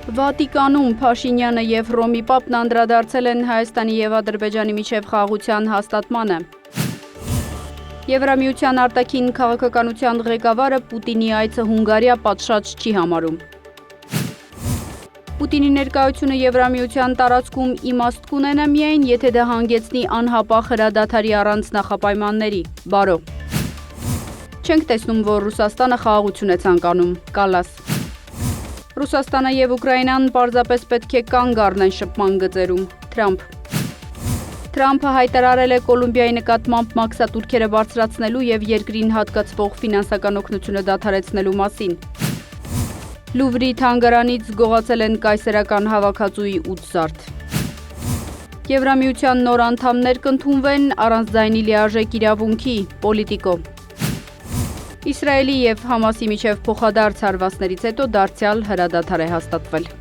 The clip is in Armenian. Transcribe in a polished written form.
Վատիկանում Փաշինյանը և Հռոմի Պապն անդրադարձել են Հայաստանի և Ադրբեջանի միջև խաղաղության հաստատմանը։ Եվրամիության արտաքին քաղաքականության ղեկավարը Պուտինի այցը Հունգարիա պատշաճ չի համարում։ Պուտինի ներկայությունը Եվրամիության տարածքում իմաստ կունենա միայն, եթե դա հանգեցնի անհապաղ հրադադարի առանց նախապայմանների։ Բարո։ Չենք տեսնում, որ Ռուսաստանը խաղաղություն է ցանկանում։ Կալաս։ Ռուսաստանը և Ուկրաինան պարզապես պետք է կանգ առնեն շփման գծերում։ Թրամփ։ Թրամփը հայտարարել է Կոլումբիայի նկատմամբ մաքսատուրքերը բարձրացնելու և երկրին հատկացվող ֆինանսական օգնությունը դադարեցնելու մասին։ Լուվրի թանգարանից գողացել են կայսերական հավաքածուի 8 զարդ։ Եվրամիության նոր անդամներ կընդունվեն առանց ձայնի լիարժեք իրավունքի։ Պոլիտիկո։ Իսրայելի և Համասի միջև փոխադարձ հարվածներից հետո դարձյալ հրադադար է հաստատվել։